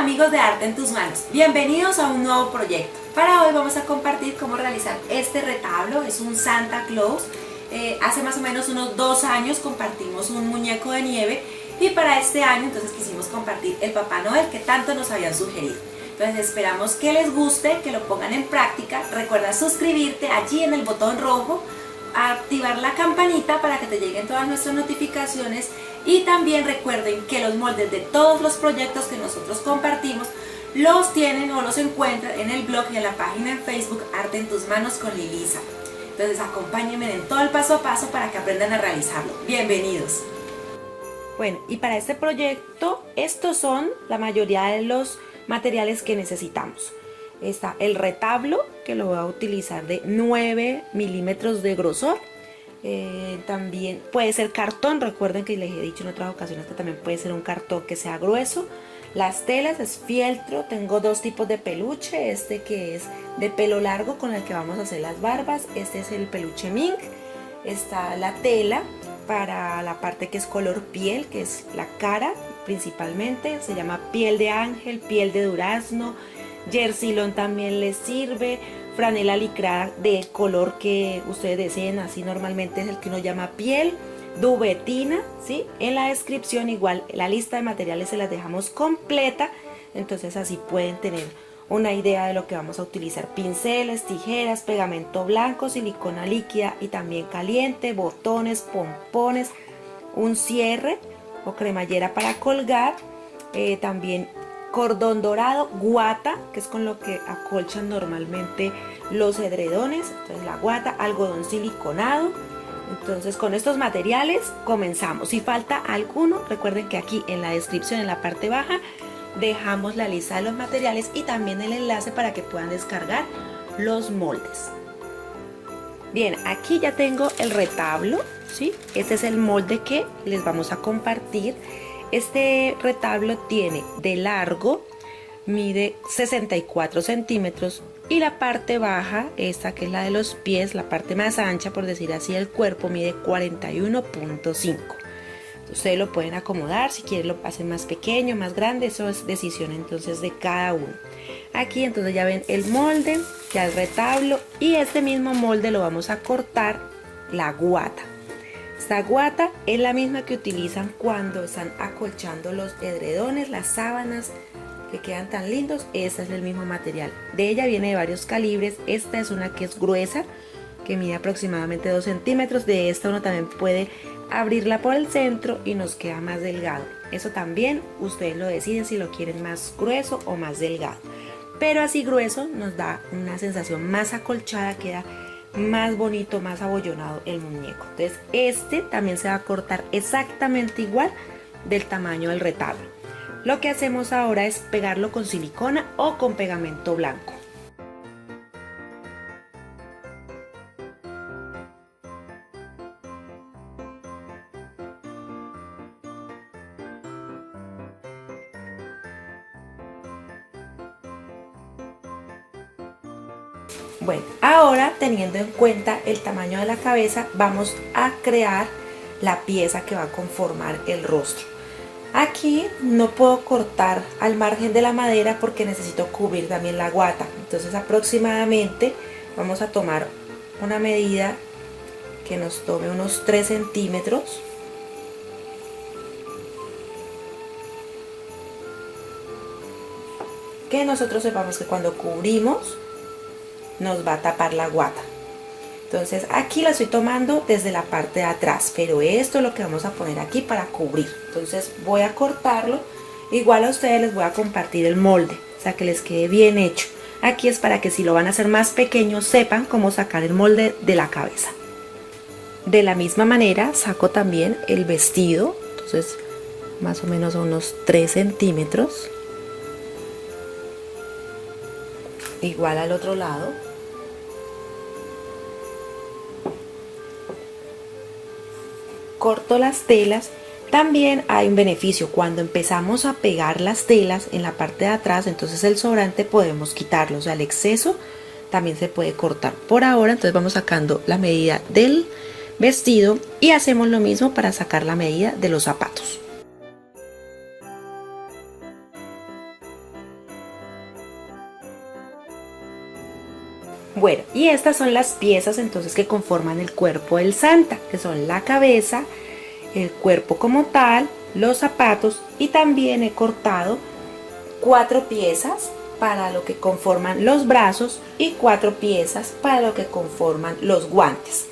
Amigos de Arte en tus Manos, bienvenidos a un nuevo proyecto. Para hoy vamos a compartir cómo realizar este retablo, es un Santa Claus. Hace más o menos unos 2 años compartimos un muñeco de nieve y para este año entonces quisimos compartir el Papá Noel que tanto nos habían sugerido. Entonces esperamos que les guste, que lo pongan en práctica. Recuerda suscribirte allí en el botón rojo, activar la campanita para que te lleguen todas nuestras notificaciones y también recuerden que los moldes de todos los proyectos que nosotros compartimos los tienen o los encuentran en el blog y en la página en Facebook Arte en tus Manos con Lilisa. Entonces acompáñenme en todo el paso a paso para que aprendan a realizarlo. Bienvenidos. Bueno, y para este proyecto estos son la mayoría de los materiales que necesitamos. Está el retablo, que lo voy a utilizar de 9 milímetros de grosor. También puede ser cartón, recuerden que les he dicho en otras ocasiones que también puede ser un cartón que sea grueso. Las telas es fieltro, tengo 2 tipos de peluche, este que es de pelo largo con el que vamos a hacer las barbas, este es el peluche mink. Está la tela para la parte que es color piel, que es la cara principalmente, se llama piel de ángel, piel de durazno, jersilón también les sirve, franela licra de color que ustedes deseen, así normalmente es el que uno llama piel, duvetina, ¿sí? En la descripción igual la lista de materiales se las dejamos completa, entonces así pueden tener una idea de lo que vamos a utilizar: pinceles, tijeras, pegamento blanco, silicona líquida y también caliente, botones, pompones, un cierre o cremallera para colgar, también cordón dorado, guata, que es con lo que acolchan normalmente los edredones, entonces la guata, algodón siliconado. Entonces con estos materiales comenzamos. Si falta alguno, recuerden que aquí en la descripción, en la parte baja, dejamos la lista de los materiales y también el enlace para que puedan descargar los moldes. Bien, aquí ya tengo el retablo, ¿sí? Este es el molde que les vamos a compartir. Este retablo tiene de largo, mide 64 centímetros y la parte baja, esta que es la de los pies, la parte más ancha por decir así del cuerpo, mide 41.5. Ustedes lo pueden acomodar, si quieren lo hacen más pequeño, más grande, eso es decisión entonces de cada uno. Aquí entonces ya ven el molde, ya el retablo, y este mismo molde lo vamos a cortar la guata. Esta guata es la misma que utilizan cuando están acolchando los edredones, las sábanas que quedan tan lindos. Este es el mismo material. De ella viene de varios calibres. Esta es una que es gruesa, que mide aproximadamente 2 centímetros. De esta uno también puede abrirla por el centro y nos queda más delgado. Eso también ustedes lo deciden si lo quieren más grueso o más delgado. Pero así grueso nos da una sensación más acolchada, queda más bonito, más abollonado el muñeco. Entonces este también se va a cortar exactamente igual del tamaño del retablo. Lo que hacemos ahora es pegarlo con silicona o con pegamento blanco. Bueno, ahora teniendo en cuenta el tamaño de la cabeza, vamos a crear la pieza que va a conformar el rostro. Aquí no puedo cortar al margen de la madera porque necesito cubrir también la guata. Entonces aproximadamente vamos a tomar una medida que nos tome unos 3 centímetros. Que nosotros sepamos que cuando cubrimos nos va a tapar la guata. Entonces aquí la estoy tomando desde la parte de atrás, pero esto es lo que vamos a poner aquí para cubrir. Entonces voy a cortarlo. Igual a ustedes les voy a compartir el molde, o sea que les quede bien hecho. Aquí es para que si lo van a hacer más pequeño sepan cómo sacar el molde de la cabeza. De la misma manera saco también el vestido, entonces más o menos unos 3 centímetros. Igual al otro lado. Corto las telas. También hay un beneficio: cuando empezamos a pegar las telas en la parte de atrás, entonces el sobrante podemos quitarlo, o sea el exceso también se puede cortar. Por ahora entonces vamos sacando la medida del vestido y hacemos lo mismo para sacar la medida de los zapatos. Bueno, y estas son las piezas entonces que conforman el cuerpo del Santa, que son la cabeza, el cuerpo como tal, los zapatos, y también he cortado 4 piezas para lo que conforman los brazos y 4 piezas para lo que conforman los guantes.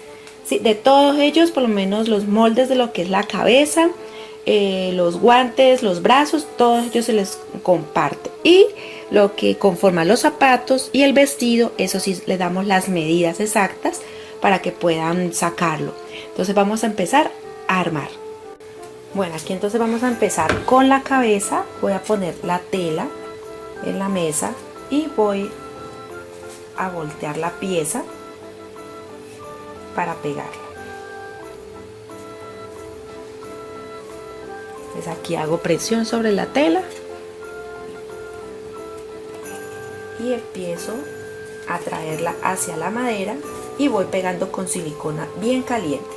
Sí, de todos ellos, por lo menos los moldes de lo que es la cabeza, los guantes, los brazos, todos ellos se les comparte. Y lo que conforma los zapatos y el vestido, eso sí le damos las medidas exactas para que puedan sacarlo. Entonces vamos a empezar a armar. Bueno, aquí entonces vamos a empezar con la cabeza. Voy a poner la tela en la mesa y voy a voltear la pieza para pegarla. Entonces aquí hago presión sobre la tela y empiezo a traerla hacia la madera y voy pegando con silicona bien caliente.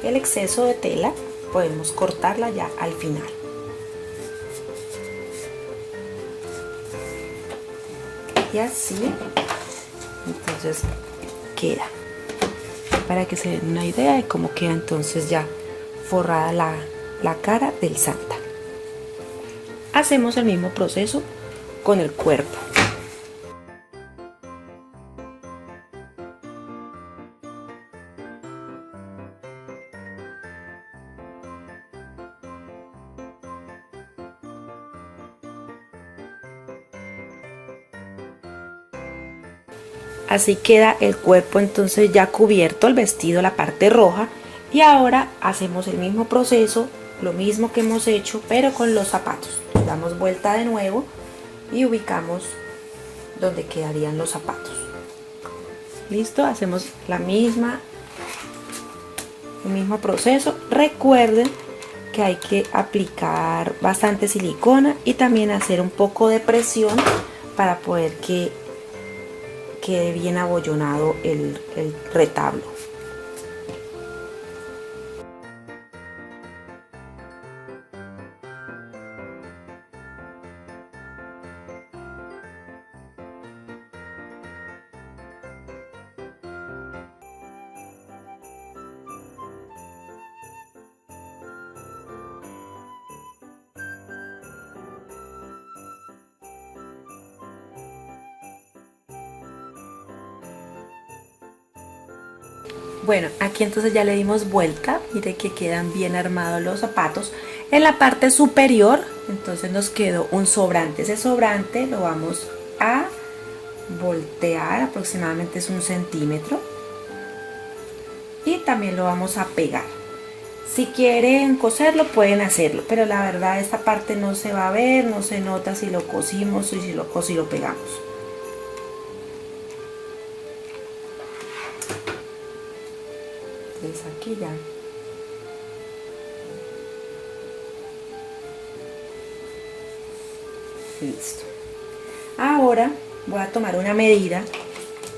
El exceso de tela podemos cortarla ya al final. Y así entonces queda, para que se den una idea de cómo queda entonces ya forrada la cara del Santa. Hacemos el mismo proceso con el cuerpo. Así queda el cuerpo entonces ya cubierto, el vestido, la parte roja. Y ahora hacemos el mismo proceso, lo mismo que hemos hecho, pero con los zapatos. Damos vuelta de nuevo y ubicamos donde quedarían los zapatos. Listo, hacemos el mismo proceso. Recuerden que hay que aplicar bastante silicona y también hacer un poco de presión para poder que quede bien abollonado el retablo. Bueno, aquí entonces ya le dimos vuelta, mire que quedan bien armados los zapatos. En la parte superior entonces nos quedó un sobrante, ese sobrante lo vamos a voltear, aproximadamente es 1 centímetro, y también lo vamos a pegar. Si quieren coserlo pueden hacerlo, pero la verdad esta parte no se va a ver, no se nota si lo cosimos y si lo pegamos. Entonces aquí ya listo. Ahora voy a tomar una medida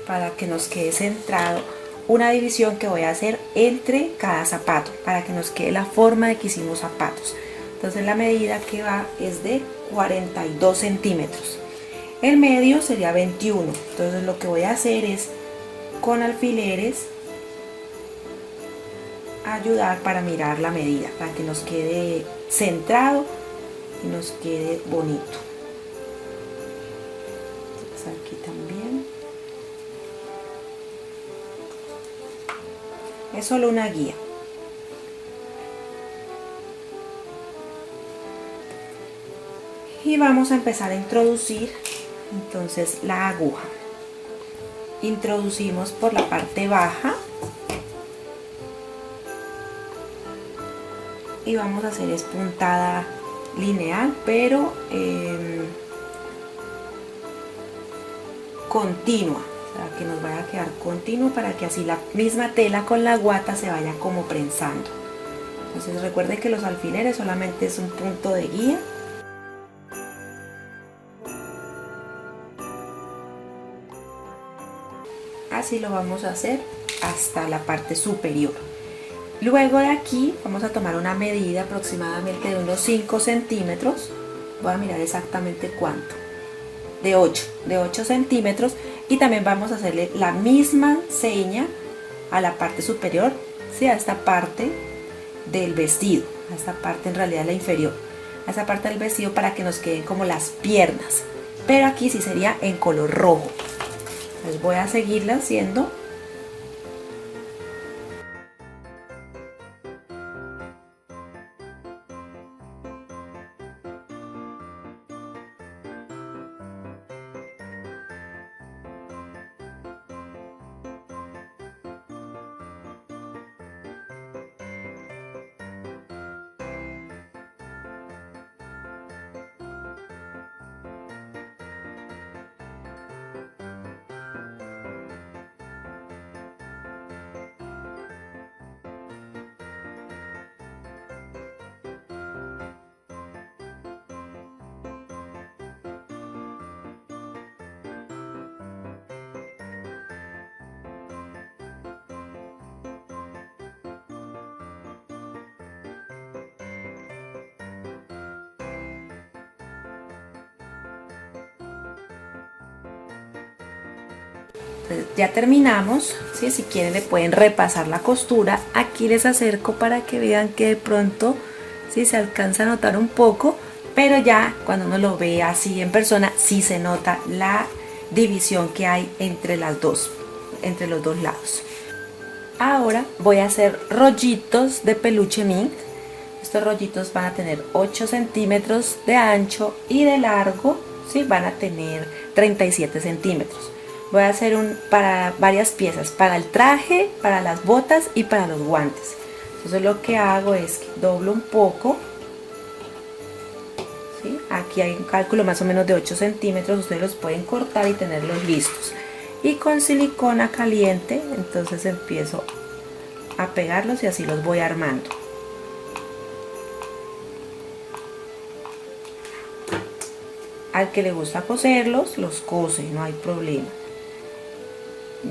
para que nos quede centrado una división que voy a hacer entre cada zapato para que nos quede la forma de que hicimos zapatos. Entonces la medida que va es de 42 centímetros. El medio sería 21. Entonces lo que voy a hacer es con alfileres ayudar para mirar la medida, para que nos quede centrado y nos quede bonito. Entonces aquí también es solo una guía. Y vamos a empezar a introducir entonces la aguja. Introducimos por la parte baja y vamos a hacer es puntada lineal, pero continua, o sea, que nos vaya a quedar continuo para que así la misma tela con la guata se vaya como prensando. Entonces recuerden que los alfileres solamente es un punto de guía. Así lo vamos a hacer hasta la parte superior. Luego de aquí vamos a tomar una medida aproximadamente de unos 5 centímetros. Voy a mirar exactamente cuánto. De 8 centímetros. Y también vamos a hacerle la misma seña a la parte superior, ¿sí? A esta parte del vestido, a esta parte en realidad la inferior, a esta parte del vestido para que nos queden como las piernas. Pero aquí sí sería en color rojo. Entonces voy a seguirla haciendo. Entonces ya terminamos, ¿sí? Si quieren le pueden repasar la costura. Aquí les acerco para que vean que de pronto ¿sí? Se alcanza a notar un poco, pero ya cuando uno lo ve así en persona sí se nota la división que hay entre los dos lados. Ahora voy a hacer rollitos de peluche mink. Estos rollitos van a tener 8 centímetros de ancho y de largo, ¿sí? Van a tener 37 centímetros. Voy a hacer para varias piezas, para el traje, para las botas y para los guantes. Entonces lo que hago es que doblo un poco, ¿sí? Aquí hay un cálculo más o menos de 8 centímetros, ustedes los pueden cortar y tenerlos listos. Y con silicona caliente, entonces empiezo a pegarlos y así los voy armando. Al que le gusta coserlos, los cose, no hay problema.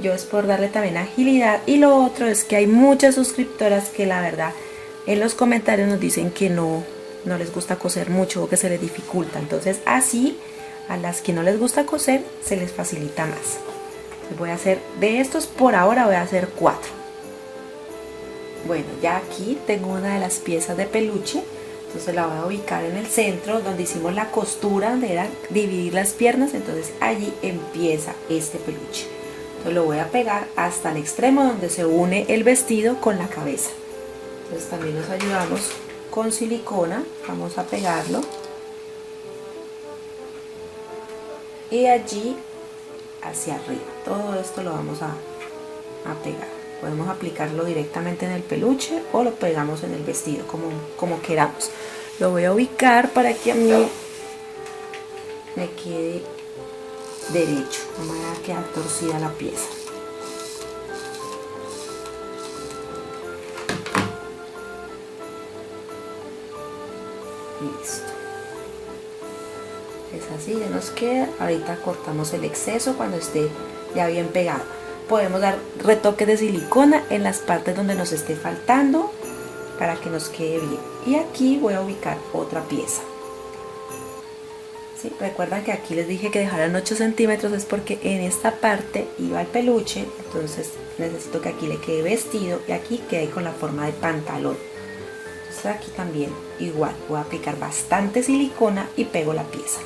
Yo es por darle también agilidad. Y lo otro es que hay muchas suscriptoras que la verdad en los comentarios nos dicen que no les gusta coser mucho o que se les dificulta. Entonces así a las que no les gusta coser se les facilita más. Entonces voy a hacer de estos, por ahora voy a hacer 4. Bueno, ya aquí tengo una de las piezas de peluche. Entonces la voy a ubicar en el centro donde hicimos la costura, donde era dividir las piernas. Entonces allí empieza este peluche. Entonces lo voy a pegar hasta el extremo donde se une el vestido con la cabeza. Entonces también nos ayudamos con silicona, vamos a pegarlo. Y allí hacia arriba, todo esto lo vamos a pegar. Podemos aplicarlo directamente en el peluche o lo pegamos en el vestido, como queramos. Lo voy a ubicar para que a mí me quede derecho, no me va a quedar torcida la pieza. Listo. Es así, ya nos queda. Ahorita cortamos el exceso cuando esté ya bien pegado. Podemos dar retoques de silicona en las partes donde nos esté faltando para que nos quede bien. Y aquí voy a ubicar otra pieza. ¿Sí? Recuerdan que aquí les dije que dejaran 8 centímetros, es porque en esta parte iba el peluche, entonces necesito que aquí le quede vestido y aquí quede con la forma de pantalón. Entonces aquí también igual voy a aplicar bastante silicona y pego la pieza.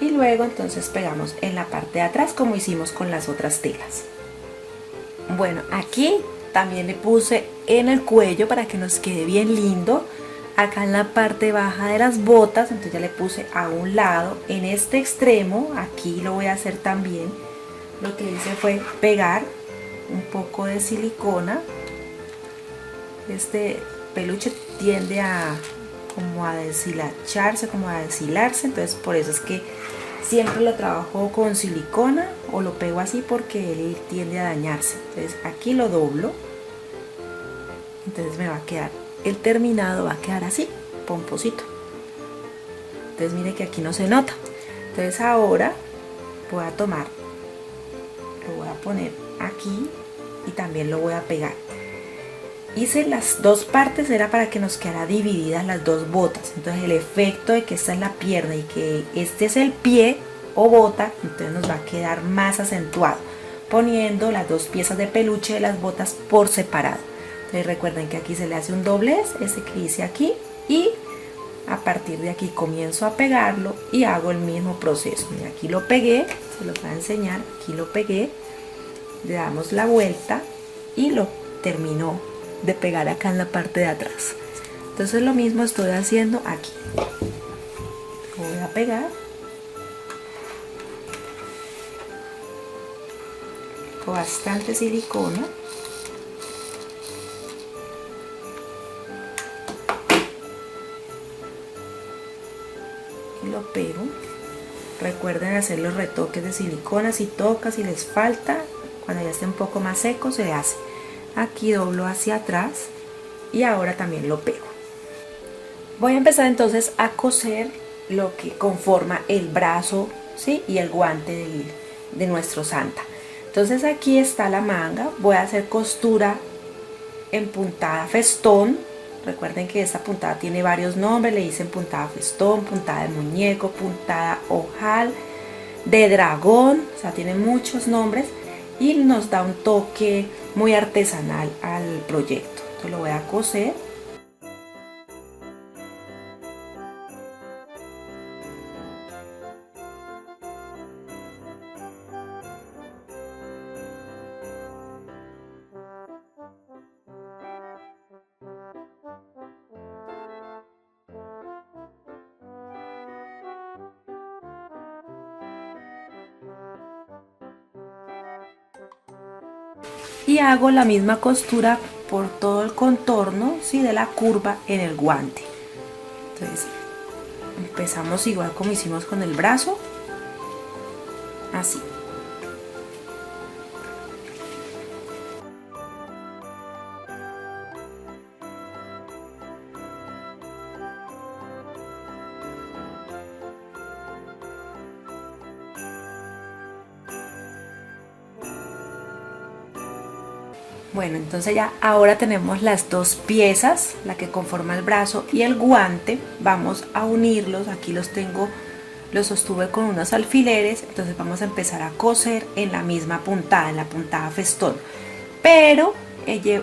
Y luego entonces pegamos en la parte de atrás como hicimos con las otras telas. Bueno, aquí también le puse en el cuello para que nos quede bien lindo. Acá en la parte baja de las botas, entonces ya le puse a un lado. En este extremo, aquí lo voy a hacer también. Lo que hice fue pegar un poco de silicona. Este peluche tiende a deshilacharse, como a deshilarse, entonces por eso es que siempre lo trabajo con silicona o lo pego así porque él tiende a dañarse. Entonces aquí lo doblo entonces me va a quedar, el terminado va a quedar así, pomposito. Entonces mire que aquí no se nota. Entonces ahora voy a tomar, lo voy a poner aquí y también lo voy a pegar. Hice las dos partes, era para que nos quedara divididas las dos botas. Entonces el efecto de que esta es la pierna y que este es el pie o bota, entonces nos va a quedar más acentuado, poniendo las dos piezas de peluche de las botas por separado. Entonces recuerden que aquí se le hace un doblez, ese que hice aquí, y a partir de aquí comienzo a pegarlo y hago el mismo proceso. Mira, aquí lo pegué, se lo voy a enseñar, aquí lo pegué, le damos la vuelta y lo termino de pegar acá en la parte de atrás. Entonces lo mismo estoy haciendo aquí. Lo voy a pegar. Con bastante silicona. Y lo pego. Recuerden hacer los retoques de silicona, si toca, si les falta, cuando ya esté un poco más seco se le hace. Aquí doblo hacia atrás y ahora también lo pego. Voy a empezar entonces a coser lo que conforma el brazo, ¿sí? Y el guante de nuestro santa. Entonces aquí está la manga, voy a hacer costura en puntada festón. Recuerden que esta puntada tiene varios nombres, le dicen puntada festón, puntada de muñeco, puntada ojal, de dragón, o sea, tiene muchos nombres y nos da un toque muy artesanal al proyecto. Entonces lo voy a coser. Y hago la misma costura por todo el contorno, ¿sí? De la curva en el guante. Entonces empezamos igual como hicimos con el brazo, así. Bueno, entonces ya ahora tenemos las dos piezas, la que conforma el brazo y el guante. Vamos a unirlos, aquí los tengo, los sostuve con unos alfileres, entonces vamos a empezar a coser en la misma puntada, en la puntada festón. Pero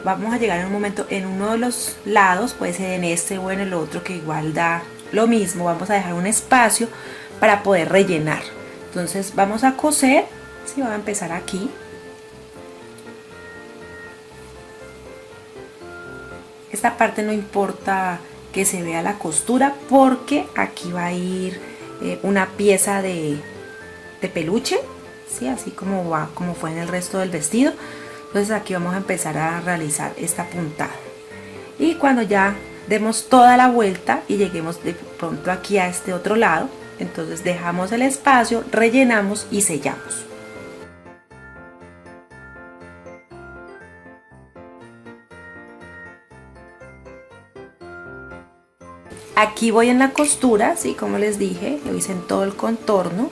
vamos a llegar en un momento en uno de los lados, puede ser en este o en el otro, que igual da lo mismo, vamos a dejar un espacio para poder rellenar. Entonces vamos a coser, sí, voy a empezar aquí. Esta parte no importa que se vea la costura porque aquí va a ir una pieza de peluche, ¿sí? Así como fue en el resto del vestido. Entonces aquí vamos a empezar a realizar esta puntada. Y cuando ya demos toda la vuelta y lleguemos de pronto aquí a este otro lado, entonces dejamos el espacio, rellenamos y sellamos. Aquí voy en la costura, ¿sí? Como les dije, lo hice en todo el contorno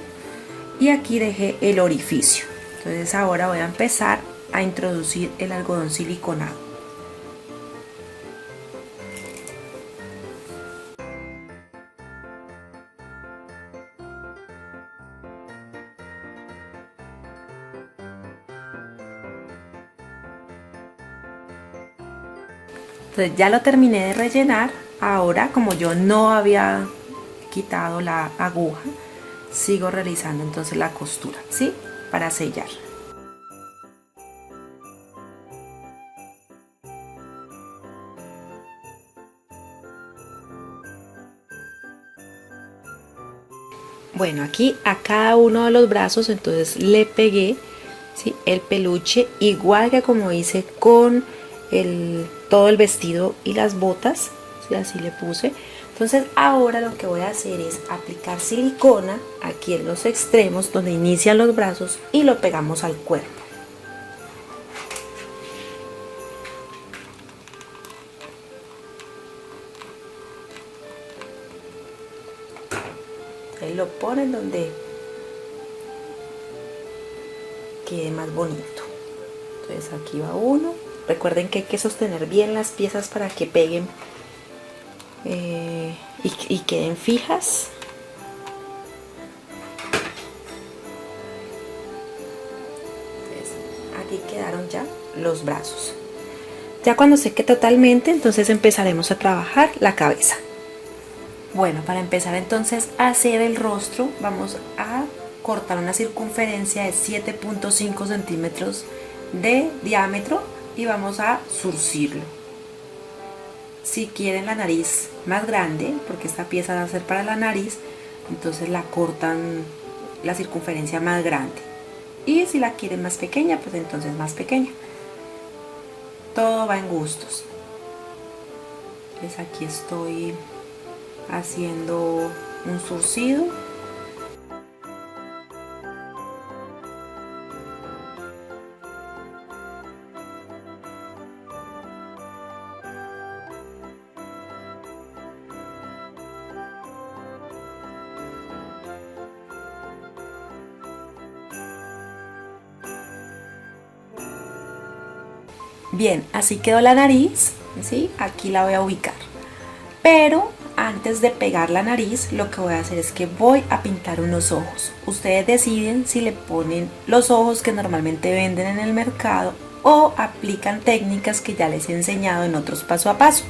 y aquí dejé el orificio. Entonces ahora voy a empezar a introducir el algodón siliconado. Entonces ya lo terminé de rellenar. Ahora, como yo no había quitado la aguja, sigo realizando entonces la costura, ¿sí? Para sellar. Bueno, aquí a cada uno de los brazos entonces le pegué, ¿sí? El peluche, igual que como hice con todo el vestido y las botas, ¿sí? Así le puse. Entonces ahora lo que voy a hacer es aplicar silicona aquí en los extremos donde inician los brazos y lo pegamos al cuerpo. lo ponen donde quede más bonito. Entonces aquí va uno. Recuerden que hay que sostener bien las piezas para que peguen y queden fijas. Entonces, aquí quedaron ya los brazos. Ya cuando seque totalmente, entonces empezaremos a trabajar la cabeza. Bueno, para empezar entonces a hacer el rostro, vamos a cortar una circunferencia de 7.5 centímetros de diámetro y vamos a zurcirlo. Si quieren la nariz más grande, porque esta pieza va a ser para la nariz, entonces la cortan la circunferencia más grande. Y si la quieren más pequeña, pues entonces más pequeña. Todo va en gustos. Pues aquí estoy haciendo un zurcido. Bien, así quedó la nariz, ¿sí? Aquí la voy a ubicar. Pero antes de pegar la nariz, lo que voy a hacer es que voy a pintar unos ojos. Ustedes deciden si le ponen los ojos que normalmente venden en el mercado o aplican técnicas que ya les he enseñado en otros paso a paso.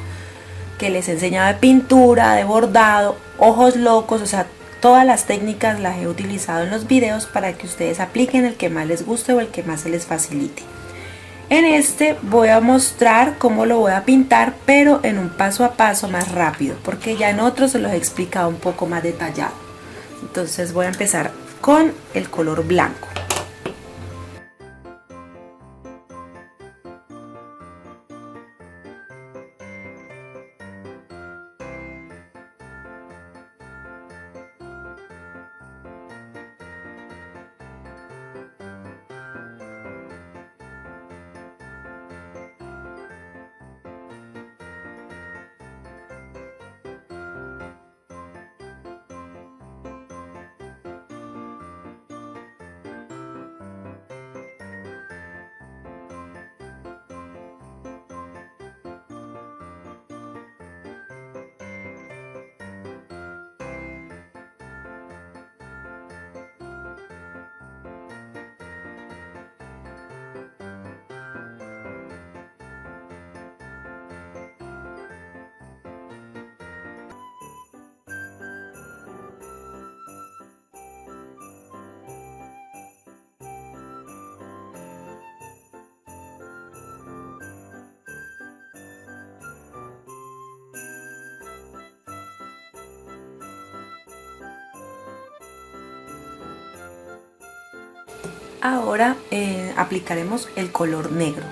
Que les he enseñado de pintura, de bordado, ojos locos, o sea, todas las técnicas las he utilizado en los videos para que ustedes apliquen el que más les guste o el que más se les facilite. En este voy a mostrar cómo lo voy a pintar, pero en un paso a paso más rápido, porque ya en otros se los he explicado un poco más detallado. Entonces voy a empezar con el color blanco. Ahora aplicaremos el color negro.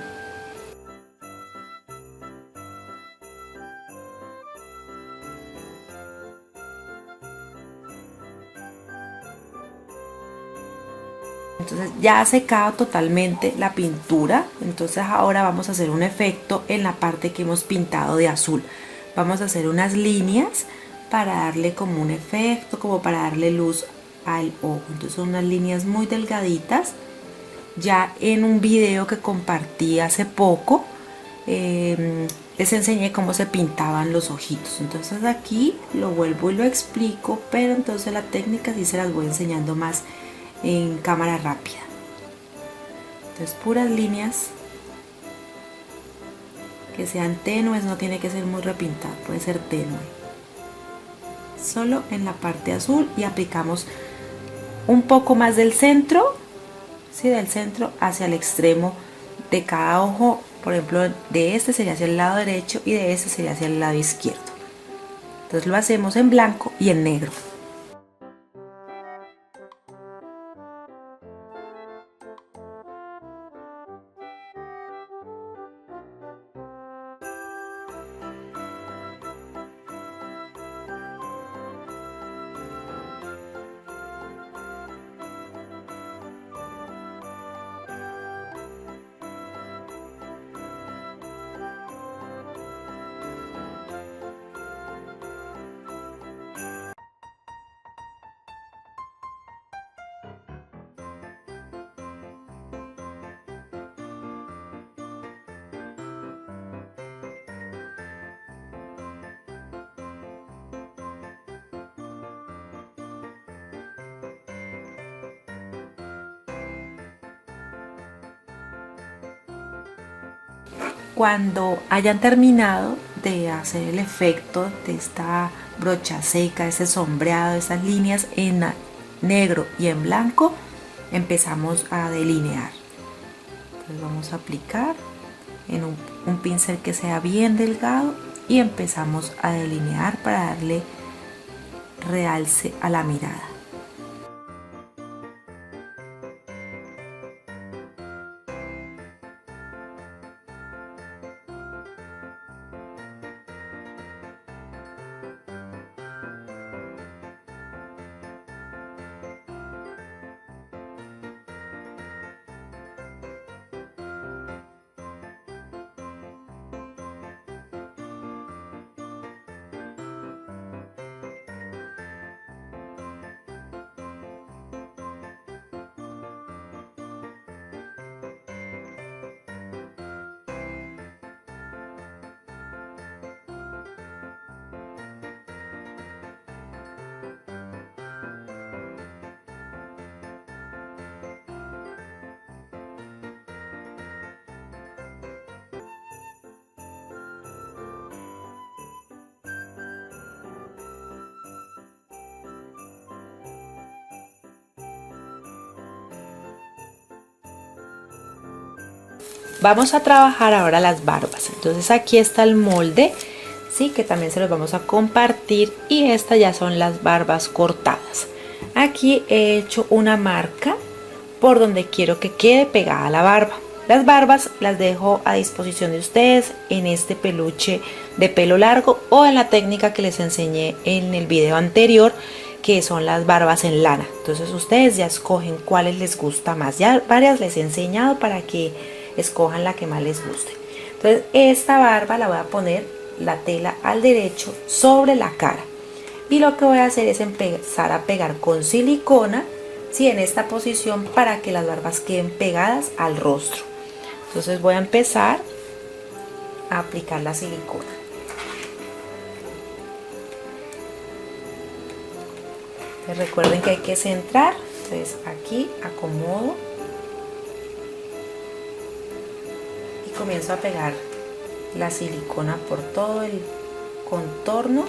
Entonces ya ha secado totalmente la pintura, entonces ahora vamos a hacer un efecto en la parte que hemos pintado de azul. Vamos a hacer unas líneas para darle como un efecto, como para darle luz al ojo. Entonces son unas líneas muy delgaditas. Ya en un video que compartí hace poco les enseñé cómo se pintaban los ojitos. Entonces aquí lo vuelvo y lo explico, pero entonces la técnica sí se las voy enseñando más en cámara rápida. Entonces puras líneas que sean tenues, no tiene que ser muy repintada, puede ser tenue. Solo en la parte azul y aplicamos un poco más del centro, ¿sí? Del centro hacia el extremo de cada ojo. Por ejemplo, de este sería hacia el lado derecho y de este sería hacia el lado izquierdo. Entonces lo hacemos en blanco y en negro. Cuando hayan terminado de hacer el efecto de esta brocha seca, ese sombreado, esas líneas en negro y en blanco, empezamos a delinear. Entonces vamos a aplicar en un pincel que sea bien delgado y empezamos a delinear para darle realce a la mirada. Vamos a trabajar ahora las barbas. Entonces aquí está el molde, sí, que también se los vamos a compartir, y estas ya son las barbas cortadas. Aquí he hecho una marca por donde quiero que quede pegada la barba. Las barbas las dejo a disposición de ustedes en este peluche de pelo largo o en la técnica que les enseñé en el video anterior, que son las barbas en lana. Entonces ustedes ya escogen cuáles les gusta más. Ya varias les he enseñado para que escojan la que más les guste. Entonces esta barba la voy a poner la tela al derecho sobre la cara, y lo que voy a hacer es empezar a pegar con silicona, ¿sí?, en esta posición para que las barbas queden pegadas al rostro. Entonces voy a empezar a aplicar la silicona. Entonces recuerden que hay que centrar. Entonces aquí acomodo y comienzo a pegar la silicona por todo el contorno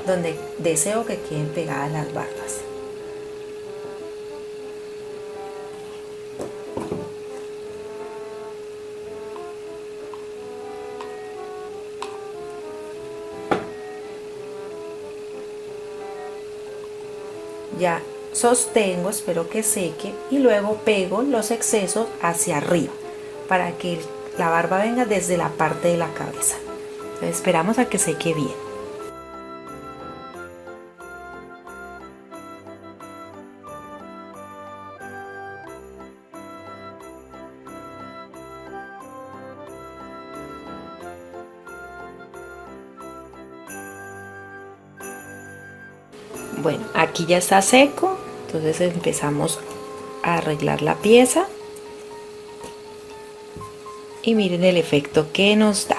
donde deseo que queden pegadas las barbas. Ya sostengo, espero que seque, y luego pego los excesos hacia arriba para que la barba venga desde la parte de la cabeza. Entonces esperamos a que seque bien. Bueno, aquí ya está seco, entonces empezamos a arreglar la pieza y miren el efecto que nos da.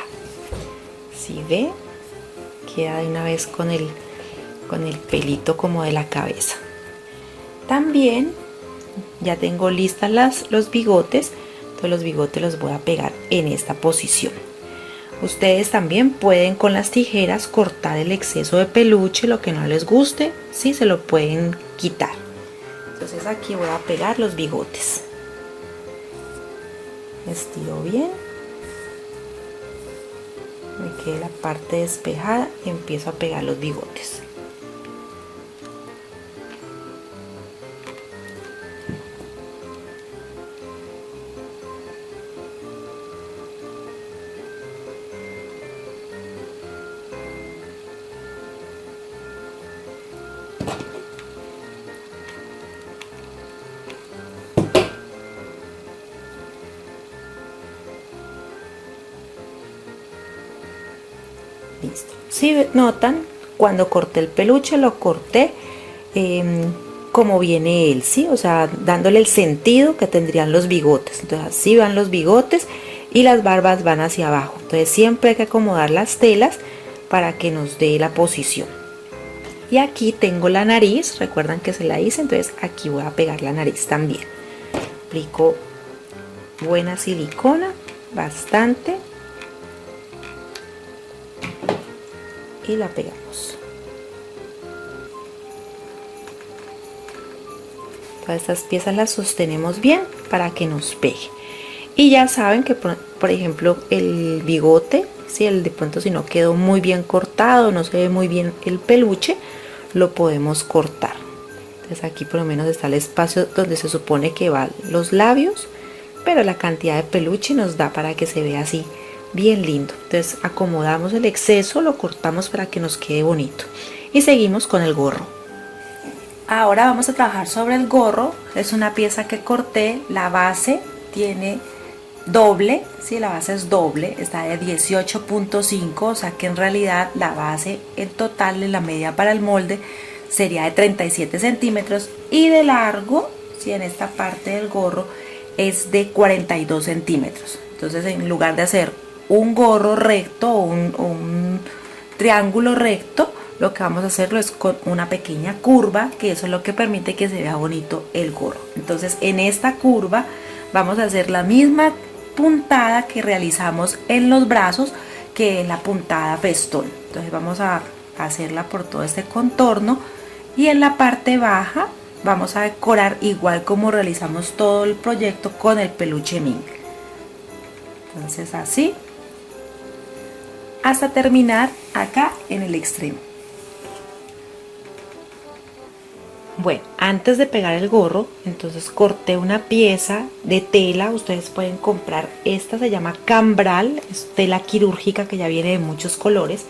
Si ve, queda de una vez con el pelito como de la cabeza. También ya tengo listas los bigotes, entonces los bigotes los voy a pegar en esta posición. Ustedes también pueden con las tijeras cortar el exceso de peluche, lo que no les guste, sí, se lo pueden quitar. Entonces aquí voy a pegar los bigotes. Estiro bien, me quede la parte despejada y empiezo a pegar los bigotes. Listo. Si notan, cuando corté el peluche lo corté como viene él, ¿sí? O sea, dándole el sentido que tendrían los bigotes. Entonces así van los bigotes y las barbas van hacia abajo. Entonces siempre hay que acomodar las telas para que nos dé la posición. Y aquí tengo la nariz, recuerdan que se la hice, entonces aquí voy a pegar la nariz también. Aplico buena silicona, bastante, y la pegamos. Todas estas piezas las sostenemos bien para que nos pegue. Y ya saben que por ejemplo el bigote, si el de pronto si no quedó muy bien cortado, no se ve muy bien el peluche, lo podemos cortar. Entonces aquí por lo menos está el espacio donde se supone que van los labios, pero la cantidad de peluche nos da para que se vea así bien lindo. Entonces acomodamos el exceso, lo cortamos para que nos quede bonito y seguimos con el gorro. Ahora vamos a trabajar sobre el gorro. Es una pieza que corté, la base tiene doble, si la base es doble, está de 18.5, o sea que en realidad la base en total de la media para el molde sería de 37 centímetros y de largo, si en esta parte del gorro es de 42 centímetros. Entonces en lugar de hacer un gorro recto o un triángulo recto, lo que vamos a hacerlo es con una pequeña curva, que eso es lo que permite que se vea bonito el gorro. Entonces en esta curva vamos a hacer la misma puntada que realizamos en los brazos, que es la puntada festón. Entonces vamos a hacerla por todo este contorno y en la parte baja vamos a decorar igual como realizamos todo el proyecto con el peluche mink. Entonces así hasta terminar acá en el extremo. Bueno, antes de pegar el gorro, entonces corté una pieza de tela. Ustedes pueden comprar, esta se llama cambral, es tela quirúrgica que ya viene de muchos colores.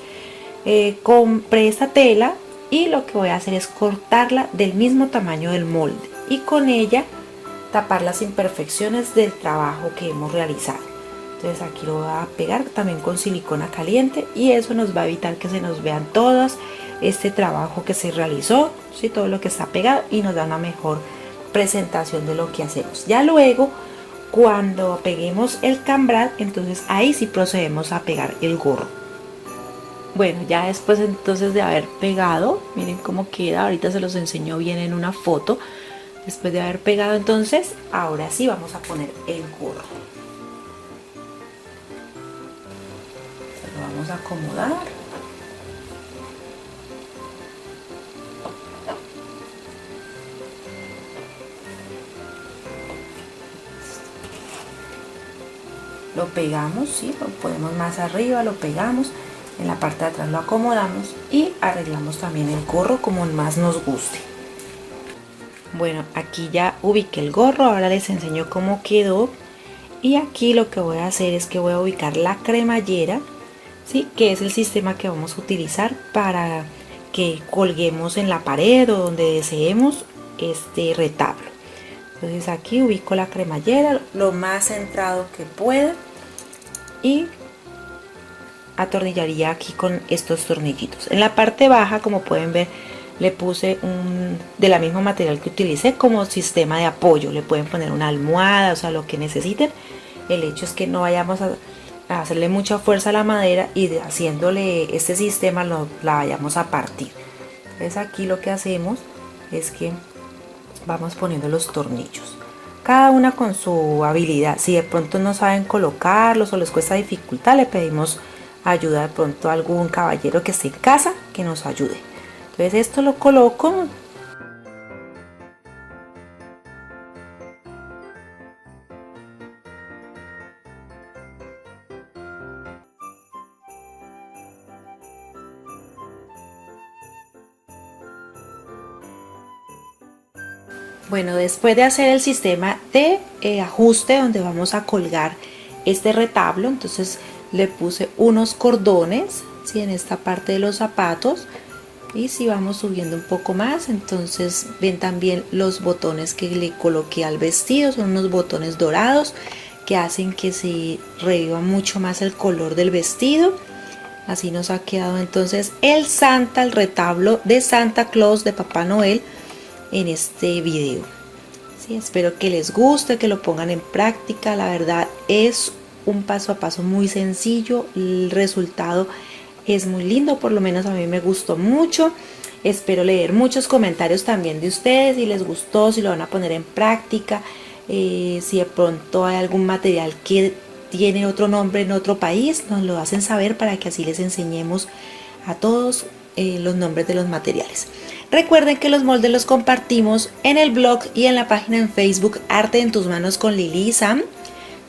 Compré esta tela y lo que voy a hacer es cortarla del mismo tamaño del molde y con ella tapar las imperfecciones del trabajo que hemos realizado. Entonces aquí lo voy a pegar también con silicona caliente y eso nos va a evitar que se nos vean todas este trabajo que se realizó, ¿sí? Todo lo que está pegado, y nos da una mejor presentación de lo que hacemos. Ya luego cuando peguemos el cambral, entonces ahí sí procedemos a pegar el gorro. Bueno, ya después entonces de haber pegado, miren cómo queda, ahorita se los enseño bien en una foto. Después de haber pegado, entonces ahora sí vamos a poner el gorro. Lo vamos a acomodar. Lo pegamos, ¿sí? Lo ponemos más arriba, lo pegamos, en la parte de atrás lo acomodamos y arreglamos también el gorro como más nos guste. Bueno, aquí ya ubiqué el gorro, ahora les enseño cómo quedó. Y aquí lo que voy a hacer es que voy a ubicar la cremallera, ¿sí? Que es el sistema que vamos a utilizar para que colguemos en la pared o donde deseemos este retablo. Entonces aquí ubico la cremallera lo más centrado que pueda y atornillaría aquí con estos tornillitos. En la parte baja, como pueden ver, le puse de la misma material que utilicé como sistema de apoyo. Le pueden poner una almohada, o sea, lo que necesiten. El hecho es que no vayamos a hacerle mucha fuerza a la madera y haciéndole este sistema la vayamos a partir. Entonces aquí lo que hacemos es que vamos poniendo los tornillos, cada una con su habilidad. Si de pronto no saben colocarlos o les cuesta dificultad, le pedimos ayuda de pronto a algún caballero que esté en casa que nos ayude. Entonces esto lo coloco. Bueno, después de hacer el sistema de ajuste donde vamos a colgar este retablo, entonces le puse unos cordones, ¿sí? En esta parte de los zapatos, y si vamos subiendo un poco más, entonces ven también los botones que le coloqué al vestido. Son unos botones dorados que hacen que se reviva mucho más el color del vestido. Así nos ha quedado entonces el retablo de Santa Claus, de Papá Noel, en este video. Sí, espero que les guste, que lo pongan en práctica. La verdad es un paso a paso muy sencillo, el resultado es muy lindo, por lo menos a mí me gustó mucho. Espero leer muchos comentarios también de ustedes, si les gustó, si lo van a poner en práctica, si de pronto hay algún material que tiene otro nombre en otro país, nos lo hacen saber para que así les enseñemos a todos los nombres de los materiales. Recuerden que los moldes los compartimos en el blog y en la página en Facebook Arte en tus manos con Lili y Sam.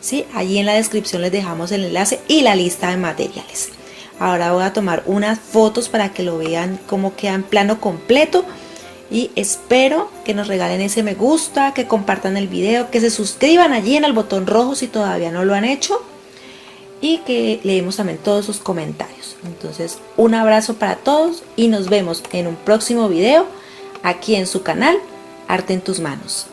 ¿Sí? Allí en la descripción les dejamos el enlace y la lista de materiales. Ahora voy a tomar unas fotos para que lo vean cómo queda en plano completo. Y espero que nos regalen ese me gusta, que compartan el video, que se suscriban allí en el botón rojo si todavía no lo han hecho. Y que leemos también todos sus comentarios. Entonces, un abrazo para todos y nos vemos en un próximo video aquí en su canal Arte en tus manos.